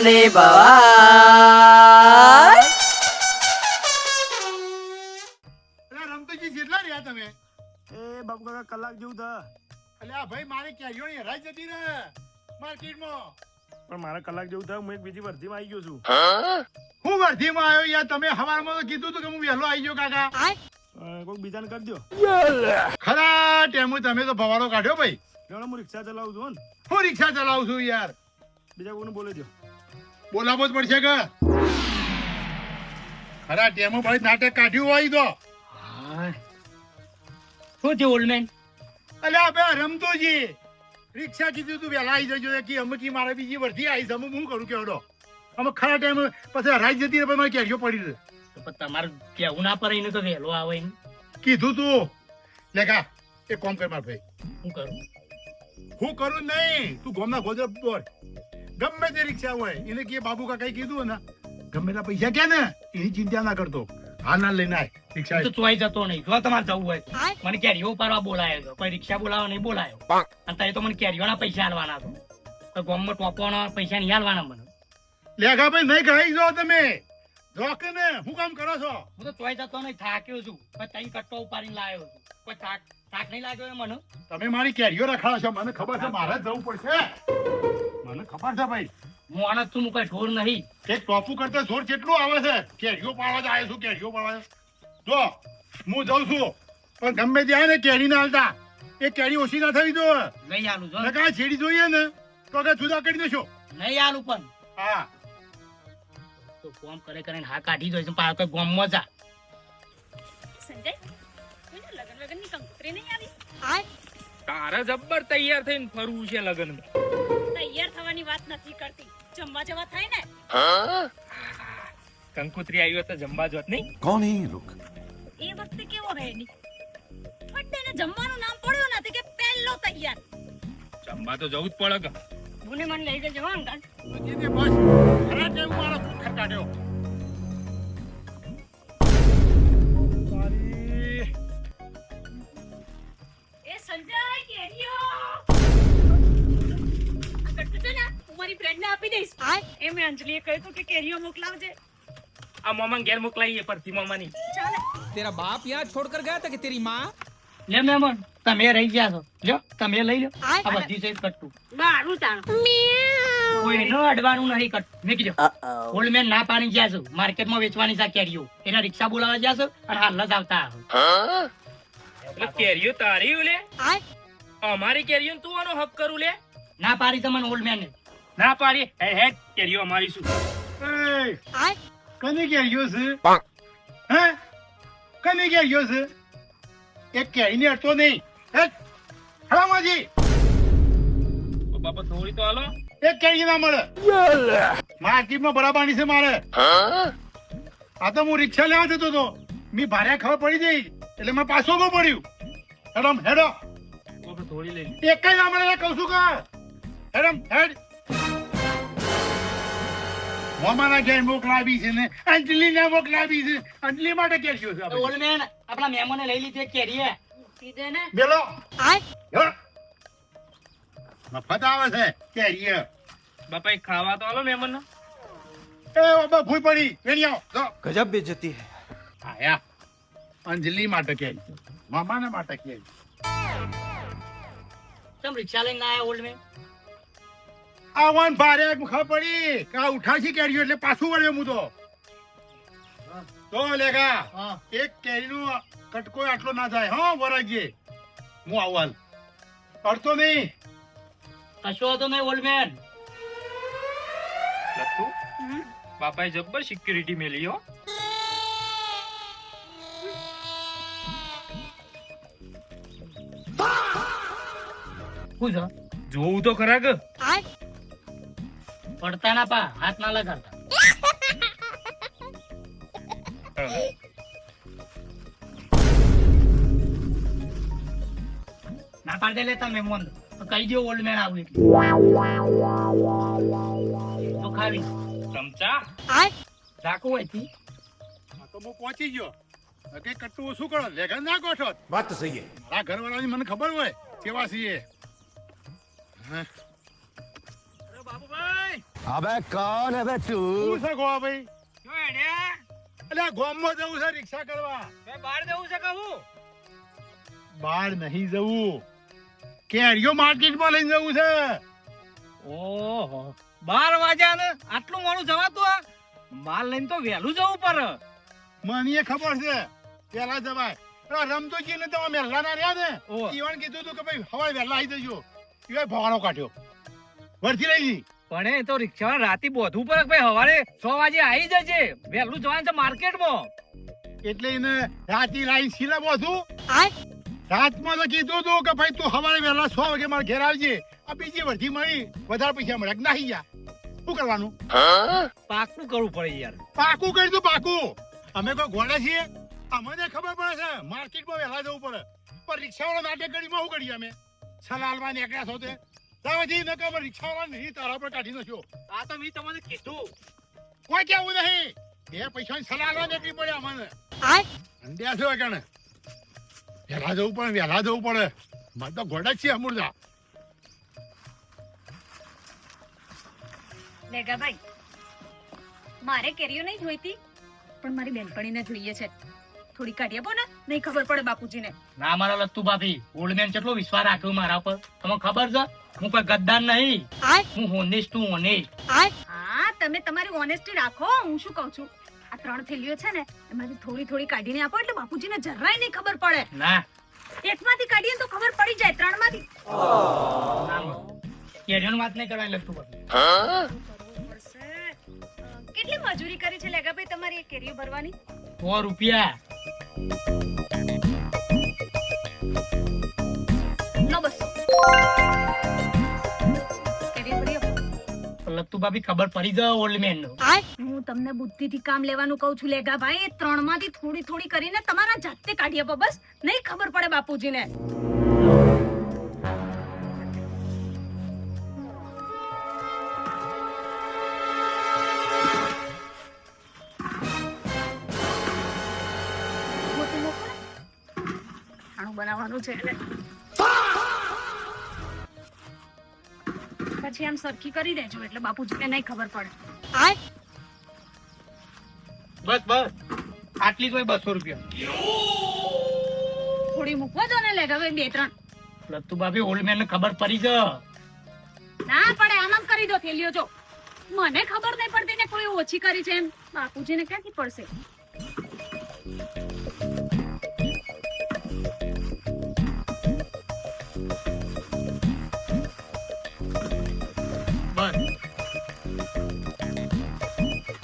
ની ભવાય. રમતુજી જેટલા રહ્યા તમે? એ બાપુ કાકા કલાક જેવું થા. અલ્યા ભાઈ મારે ક્યાં હેરાઈ જતી ને માર્કેટમાં. પણ મારા કલાક જેવું થા. હું એક બીજી વર્ધીમાં આવી ગયો છું. હું વર્ધીમાં આવ્યો યાર? તમે હવારમાં તો કીધું તું કે હું વહેલો આવી ગયો કાકા. કોઈક બીજાને કરી દો. ખરા ટેમુ તમે તો ભવાડો કાઢ્યો ભાઈ. લેવડો હું રિક્ષા ચલાવું છું ને. હું રિક્ષા ચલાવું છું યાર. બીજા કોઈને બોલે દો. બોલાવો જ પડશે કે ખરા ટેમુ ભાઈ નાટક કાઢ્યું હોય તો. શું છે ઓલ્ડ મેન? અલ્યા બે રમતોજી રિક્ષા કીધું તું વહેલા આવી જજો કે અમે કી મારે બીજી વર્ધી આવી અમે હું કરું કેવડો અમે ખરા ટાઈમ પછી હરાઈ જતી રહે મારે કેરીઓ પડી રહે. તમારે કેવું ના પડે એને તો વહેલો આવે એને. કીધું તું લેખા એક કામ કર માર ભાઈ. શું કરું? હું કરું નહીં તું ગોમના ગોદર બોલ ગમે તે રિક્ષા હોય એને કે બાબુ કાકાએ કીધું ને ગમે તે પૈસા કે ને એની ચિંતા ના કરતો. હા ના લઈને આય રિક્ષા. તો ચોઈ જતો નહીં. જો તમારે જવું હોય મને કેરીઓ ઉપાડવા બોલાયો હતો. કોઈ રિક્ષા બોલાવવા નહીં બોલાયો. અને તારે તો મને કેરીઓના પૈસા આલવાના હતો. તો ગામમાં ટોપવાના પૈસા નહીં આલવાના મને. લેખા ભાઈ નહીં ખાઈ જો તમે જો કે ને હું કામ કરો છો? હું તો ચોઈ જતો નહીં. થાક્યો છું. કોઈ તઈ કટ્ટો ઉપાડીને લાવ્યો છું. કોઈ થાક નહીં લાગ્યો મને. તમે મારી કેરીઓ રખાડો છો મને ખબર છે મારે જ જવું પડશે. મને ખબર છે ભાઈ હું આનંદ છું. હું કઈ ઢોર નહીં. એક ટોપુ કરતા જોર કેટલું આવે છે. કેરીઓ પાડવા જ આવ્યો છું કેરીઓ પાડવા. જો હું જઉં છું પણ ગમે ત્યાં ને કેરી ના હાલતા એ કેરી ઓછી ના થઈ જો નહીં આલું જો. કાંઈ છેડી જોઈએ ને તો કે જુદા કરી દેશો. નહીં આલું પણ હા તો ફોન કરે કરીને હા કાઢી દો. પાછો કોઈ ગામમાં જા. સંજય કોઈને લગન વગનની કંકોત્રી નહીં આવી? તારે જબ્બર તૈયાર થઈને ફરવું છે લગન. તૈયાર થવાની વાત નથી કરતી, જમવા જવા થાય ને. કંકોત્રી આવ્યો તો જમવા જોત નહીં. कौन है ये लोग? એ વખતે કેવો રેડી ફટને જમવાનું નામ પડ્યું નથી કે પહેલો તૈયાર. જમવા તો જવું જ પડે કે. મને મને લઈ જજો અંકલ. બસ ખરા ટેમ મારો ખટાડ્યો. સારી એ સંજય કેરીઓ આ કટ્ટુ છે ને હું મારી ફ્રેન્ડને આપી દઈશ. એ મેં અંજલીએ કહ્યું હતું કે કેરીઓ મોકલાવજે. આ મોમાં ઘેર મોકલાઈએ પરથી મોમાની. ચાલે तेरा बाप यहाँ छोड़कर गया था कि तेरी माँ? લે મહેમાન તમે રહી ગયા છો. લ્યો તમે લઈ લો. આ બધી છે કટ્ટુ. મારું તાણ કોઈનો અડવાનું નહીં કટ. મેં કીધું ઓલ્ડ મેન ના પાણી ગયા છો. માર્કેટમાં વેચવાની છે કેરીઓ. એના રિક્ષા બોલાવા ગયા છો અને હાલ જ આવતા આવો. એટલે કેરીઓ તારી લે અમારી કેરીઓ તું આનો હક કરું લે. ના પાડી તમને ઓલ્ડ મેન ના પાડી હે કેરીઓ અમારી શું? એ કને કેરીઓ છે? હે કને કેરીઓ છે? એક કેરી ને અડતો નહીં. હે હરામાજી ઓ બાપા થોડી તો હાલો. એક કેરી ના મળે માર્કેટમાં બરાબરની છે મારે. આ તો હું રિક્ષા લેવા જતો હતો મી ભારે ખબર પડી જઈ એટલે મેં પાછો બહુ પડ્યું. હેડમ હેડો બાપા થોડી લઈ. એક જ ના મળે કહું છું કે હેડમ હેડ. મોમાના ઘેર મોકલાવી છે ને અંજલી ને મોકલાવી છે. અંજલી માટે કેરીઓ છે આપણે. ઓલ્ડ મેન આપણા મહેમાને લઈ લીધી એક કેરી હે. કીધે ને બેલો મફત આવે છે કેરી. બાપા એક ખાવા તો હાલો મહેમાન. એ બાબા ભૂઈ પડી વેણી આવો જો. गजब बेइज्जती है. આયા અંજલી માટે કેરી મામાના માટે કેરી. તમે રિક્ષા લઈને ના આયા ઓલ્ડ મેન? આવન ભારે ખબર પડી કા ઉઠાશી કેરીઓ એટલે પાછું વળ્યો હું તો લેગા હા એક કેરીનો કટકો આટલો ના થાય. હા વરાજે હું આવવાલ કરતો નહીં. કશો હતો નહીં ઓલ્ડ મેન. લખતું બાપાએ જબ્બર સિક્યુરિટી મેલી હો. શું છે? જોવું તો ખરા કે. પડતા ના પા હાથ ના લગાડતા. ના પાડે લેતા મહેમાન તો કહી દો ઓલ્ડ મેન આવું એટલે તો ખાવી ચમચા રાખવું હોય થી. આ તો હું પહોંચી ગયો. કઈ કટ્ટું શું કરો લેગન ના ગોઠો. बात तो सही है. આ ઘરવાળાની મને ખબર હોય કેવા છીએ. હા બાબુભાઈ अबे कौन है बे तू? શું છે ગોવા ભાઈ? જો હેડ્યા અલ્યા ગોમમાં જવું છે રિક્ષા કરવા. બે બહાર જવું છે કહું બહાર નહીં જવું, કેરીઓ માર્કેટમાં લઈને જવું છે. ઓહો 12 વાગ્યા ને આટલું મોડું જવાતું આ માલ લઈને તો વહેલું જવું પડે. મને ખબર છે પેલા જવાય. રમતોજી ને તમે મહેલા ના રહ્યા ને ઓહ. ઈવન કીધું હતું કે ભાઈ હવાય વહેલા આવી જજો. ઈવાય ભવાડો કાઢ્યો વરથી લઈ ગઈ. પણ એ તો રિક્ષા રાતે બોધવું પડે કે ભાઈ સવારે 6 વાગે આવી જજે વહેલું જવાનું છે માર્કેટમાં. એટલે એને રાતી લાઈન સિલા બોધું. રાતમાં તો કીધું હતું કે ભાઈ તું સવારે વહેલા 6 વાગે મારા ઘેર આવજે. આ બીજી વરથી મળી વધારે પૈસા મળ્યા કે નાહી ગયા. શું કરવાનું? પાકું કરવું પડે યાર. પાકું કરી દઉં પાકું. અમે કોઈ ઘોડા છીએ? અમને ખબર પડે છે માર્કેટમાં વહેલા જવું પડે. પણ રિક્ષાવાળા નાટક કરીમાં શું કરીએ અમે? સલાલમાં નીકળ્યા છો તે તાવથી ન ખબર રિક્ષાવાળા નહીં તારા પર કાઢી નાખ્યો. આ તો મેં તમને કીધું. કોઈ કેવું નહીં. બે પૈસાની સલાલમાં નીકળી પડે અમને. અંડ્યા છો કણે વહેલા જવું પડે, વહેલા જવું પડે. મારે તો ઘોડા જ છીએ અમૂર્જા. લેગાભાઈ મારે કેરીઓ નહીં જોઈતી પણ મારી બેનપણીને જોઈએ છે. થોડી કાઢી આપો ને, નહીં ખબર પડે બાપુજીને. ના મારા લત્તુ ભાભી ઓલ્ડમેન કેટલો વિશ્વાસ રાખ્યો મારા પર તમને ખબર છે હું કોઈ ગદ્દાર નહીં. હું હોનેસ્ટ છું હોનેસ્ટ. હા તમે તમારી ઓનેસ્ટી રાખો. હું શું કહું છું આ 3 થેલીઓ છે ને એમાંથી થોડી થોડી કાઢીને આપો એટલે બાપુજીને જરાય નહીં ખબર પડે. ના એકમાંથી કાઢીએ તો ખબર પડી જાય, 3માંથી કેરીઓની વાત નહીં કરવાની લત્તુ ભાભી. કેટલી મજૂરી કરી છે લેગાભાઈ તમારી એ કેરીઓ ભરવાની? 100 રૂપિયા. નો 200 કેરીઓ ભરી આપો. લત્તુ ભાભી ખબર પડી જાય ઓલ્ડમેન નો. હું તમને બુદ્ધિથી કામ લેવાનું કહું છું લેગાભાઈ. એ 3માંથી થોડી થોડી કરીને તમારા જાતે કાઢી આપો બસ. નહીં ખબર પડે બાપુજીને. બનાવવાનું છે પછી આમ સરખી કરી દેજો એટલે બાપુજીને નહીં ખબર પડે. બસ આટલી તો 200 રૂપિયા. થોડી મૂકવા દો ને લેગાભાઈ 2-3. લત્તુ ભાભી ઓલ્ડમેન ને ખબર પડી છે. ના પડે આમ આમ કરી દો થેલીઓ. જો મને ખબર નહીં પડતી ને કોઈ ઓછી કરી છે એમ બાપુજીને ક્યાંથી પડશે? બસ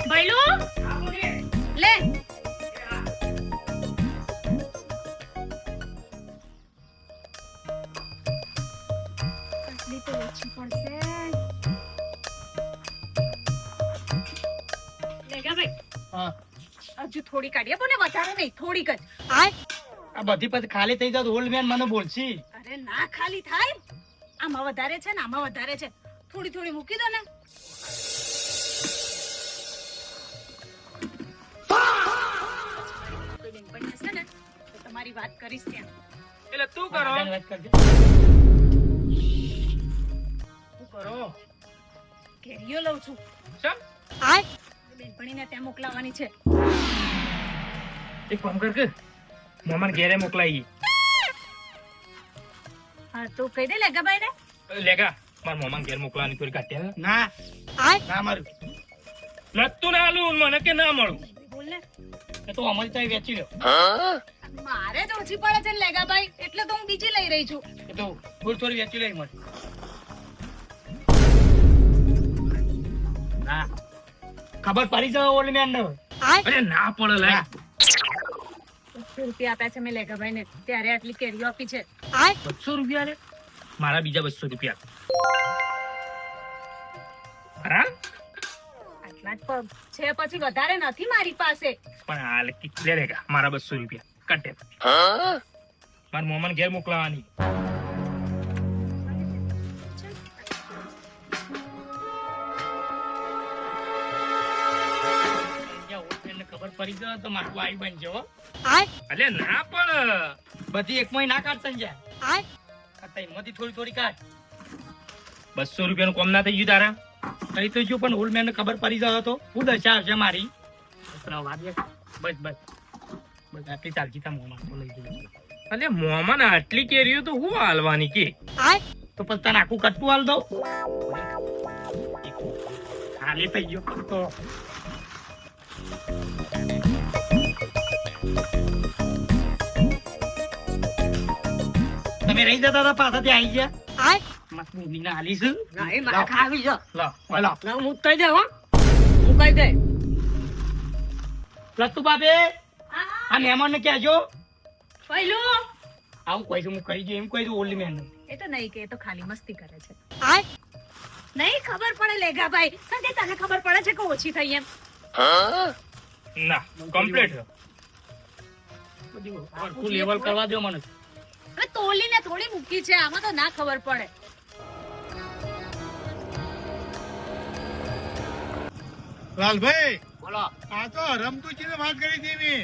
ભાઈલો લે આટલી તો ઓછી પડશે. લેગાભાઈ હા હજુ થોડી કાઢી આપો ને, વધારે નહીં થોડીક જ. આ બધી પછી ખાલી થઈ જાય ઓલ્ડમેન મને બોલશી. અરે ના ખાલી થાય. આમાં વધારે છે ને આમાં વધારે છે. થોડી થોડી મૂકી દો ને. કોઈ બેનપણી હશે ને તો તમારી વાત કરીશ ત્યાં. એટલે તું કરો વાત કરજે. તું કરો કેરીઓ લઉં છું. ચમ બેનપણીને ત્યાં મોકલાવાની છે. એક કામ કર કે મોમાન ઘેરે મોકલાઈ હા તો કહી દે લેગાભાઈ ને. લેગા માર મોમાન ઘેર મોકલાવાની થોડી કાઢ્યા ના ના મારું લત્તું ના આલું મને કે ના મળું બોલ ને. એ તો અમલ ત્યાં વેચી લ્યો. મારે જ ઓછી પડે છે ને લેગાભાઈ એટલે તો હું બીજી લઈ રહી છું. એ તો થોડી વેચી લે મને. ના ખબર પડી જાય ઓલ્ડમેન ને. અરે ના પડે લે 200 રૂપિયા આપ્યા છે મેં લેગાભાઈ ને ત્યારે આટલી કેરીઓ આપી છે. 200 રૂપિયા રે મારા બીજા 200 રૂપિયા હા આટલા જ છે પછી વધારે નથી મારી પાસે. પણ હાલ કેટલે રેગા મારા 200 રૂપિયા કટે મારા મોમાન ઘેર મોકલાવાની. ખબર પડી જાય તો મારું વાઈ બનજો. અલે ના પણ બધી એકમાં ના કાઢ સંજય. એમાંથી થોડી થોડી કાઢ. 200 રૂપિયાનું કોમ ના થઈ ગયું તારા કઈ તો જો પણ ઓલ્ડ મેન ને ખબર પડી જાય તો હું દશા હશે મારી બસ બસ બસ આટલી ચાલજી તા મોમાં તો લઈ જઈએ અલે મોમાં આટલી કેરીઓ તો હું હાલવાની કે તો પછી તને આખું કટતું હાલ દઉં ખાલી થઈ ગયો તો તમે રહી જતા હતા પાછાથી આવી ગયા મસ્ત મૂવીને હાલીશ લત્તુ બાબે આ મહેમાન ને કહેજો પહેલું આવું કહી દઉં હું કહી દઉં એમ કહી દઉં ઓલ્ડ મેન એ તો નહીં કે એ તો ખાલી મસ્તી કરે છે નહીં ખબર પડે લેગા ભાઈ સંજય તને ખબર પડે છે કે ઓછી થઈ એમ ના કમ્પ્લીટ બધું લેવલ કરવા દો મને હવે તોલીને થોડી મૂકી છે આમાં તો ના ખબર પડે લાલભાઈ બોલો આ તો રમતુજીને વાત કરી હતી મેં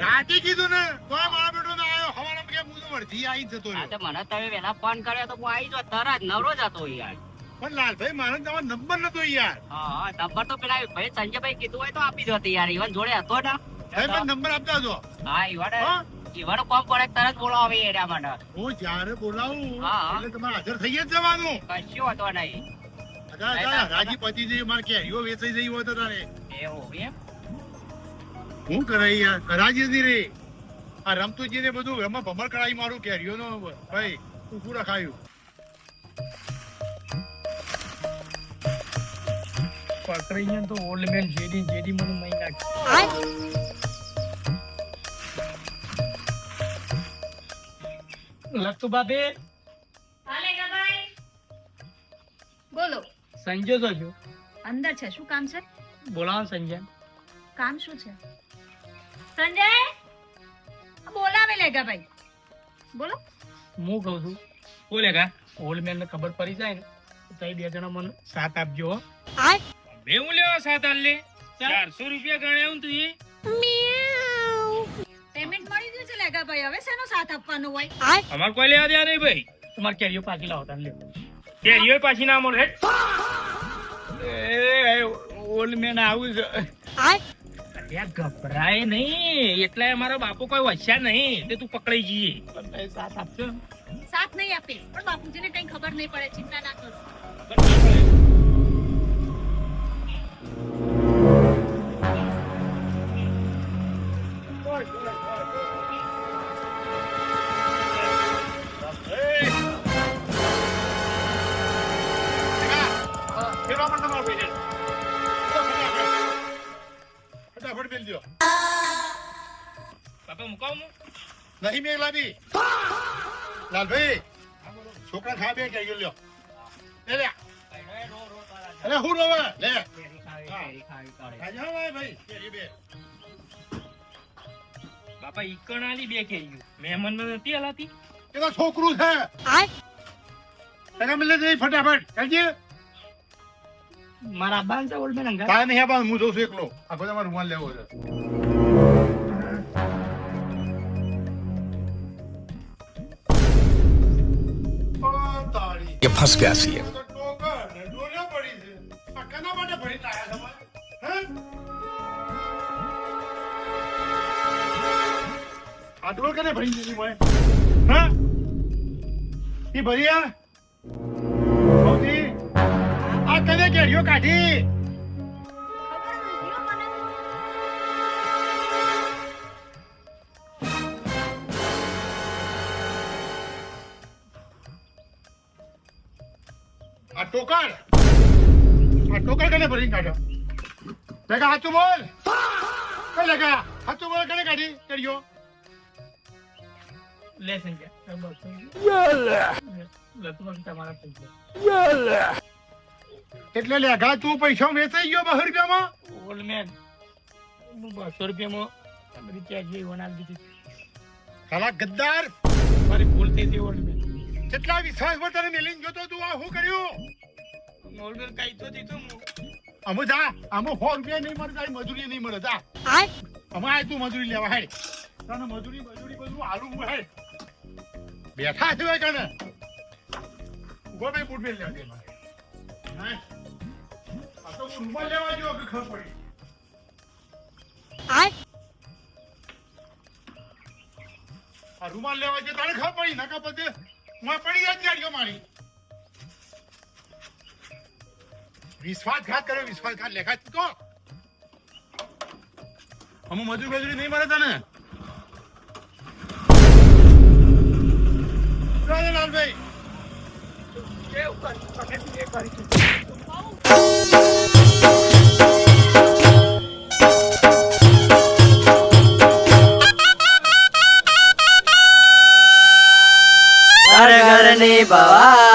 રાતે કીધું ને તો મારા બેટો ના આવ્યો હવાના કે હું તો વર્ધી આવી જ જતો રહ્યો મને તમે વેલા ફોન કર્યો તો હું આવી જો તરત નવરો જ હતો યાર પણ લાલભાઈ મારો તમારો નંબર નતો યાર હા નંબર તો પેલા ભાઈ સંજયભાઈ કીધું હોય તો આપી દો યાર ઈવન જોડે હતો ને હવે પણ નંબર આપતા હતો હા ઈવન હા? ઈવન કોમ પડે તરત બોલાવે એના માટે હું જ્યારે બોલાવું હા. એટલે તમારે હાજર થઈ જ જવાનું કશું હતો નહીં રાજી પતિ જઈ મારે કેરીઓ વેચાઈ જઈ હોય તો તારે એવું એમ હું કરે યાર રાજી જ નહીં રે આ રમતુજી ને બધું એમાં ભમર કરાવી મારું કેરીઓ નો ભાઈ ઉભું રખાયું પકડી તો ઓલ્ડ મેન જેડી મને મહી નાખી લત્તુ બાબે હા લેગા ભાઈ બોલો સંજય તો જો અંદર છે શું કામ છે બોલાવો સંજય કામ શું છે સંજય બોલાવે લેગા ભાઈ બોલો હું કહું છું બોલે કા ઓલ્ડ મેન ને ખબર પડી જાય ને તો એ બે જણા મને સાથ આપજો હો. બે હું લેવા સાત હાલ લે 400 રૂપિયા ગણ્યા હું તું એ પેમેન્ટ મળી ગયું છે લેગા ભાઈ હવે શેનો સાથ આપવાનો હોય અમાર કોઈ લેવા દેવા નહીં ભાઈ તમારે કેરીઓ પાકી લાવો તાર લે કેરીઓ પાછી ના મળે હેટ. ઓલ્ડ મેન આવું છે યાર ગભરાય નહીં એટલે અમારો બાપુ કોઈ વચ્યા નહીં તે તું પકડાઈ જઈએ પણ સાથ આપજો ને. સાથ નહીં આપે પણ બાપુજીને કઈ ખબર નહીં પડે ચિંતા ના કરો ફટાફટ બેલ દો બાપા મુકાવું હું? નહીં મેં લાવી લાલભાઈ છોકરા ખા બે કેરીઓ લ્યો લે અરે હું રોવે લે ખાજો ભાઈ કેરી બે બાપા ઈકણ આલી બે કેરીઓ મહેમાન નથી હલાતી એ તો છોકરું છે એને મિલે જઈ ફટાફટ કરજે મારા બાન છે ઓલ્ડ મેન અંગા તારે નહીં આપવાનું હું જઉં છું એકલો આખો તમારે રૂમાલ લેવો છે ઓ તારી ये फंस गया सी તો ટોકર ને ડોલો પડી છે આ કના માટે ભરી લાયા તમે હે આ ડોલ કને ભરી દીધી મને હા ઈ ભરિયા ભૌજી આ કને કેરીઓ કાઢી ખબર નથી હો મને આ ટોકર કને ભરી કાઢો લેગા હાચું બોલ કઈ લેગા હાચું બોલ કને કાઢી કેરીઓ લે સંજય લતું તમારા પૈસા એટલે લેગા તું પૈસા વેચાઈ ગયો 200 રૂપિયામાં ઓલ્ડ મેન 200 રૂપિયામાં બધી કેરીઓ બનાવી દીધી સાલા ગદ્દાર મારી ભૂલ થઈ હતી ઓલ્ડ મેન કેટલા વિશ્વાસમાં તને મેલીને જોતો તું આ શું કર્યું ઓલ્ડ મેન કઈ તો દીધું હું અમે જા આમાં 100 રૂપિયા નહીં મળે તારી મજૂરી નહીં મળે જા અમે આય તું મજૂરી લેવા હેડ તને મજૂરી બધું હાલું હું હેડ બેઠા છે ભાઈ કને ઉભો ભાઈ બૂટ પહેરી લેવા દે મારે હા આ તો હું રૂમાલ લેવા ગયો કે ખબર પડી આ રૂમાલ લેવા ગયો તારે ખબર પડી નકા બધે હું પડી જાય જાડ્યો મારી વિશ્વાસઘાત કર્યો વિશ્વાસઘાત લેખા તો અમુ મજૂરી નહીં મળે તને લાલભાઈ ઘર ઘરની બવા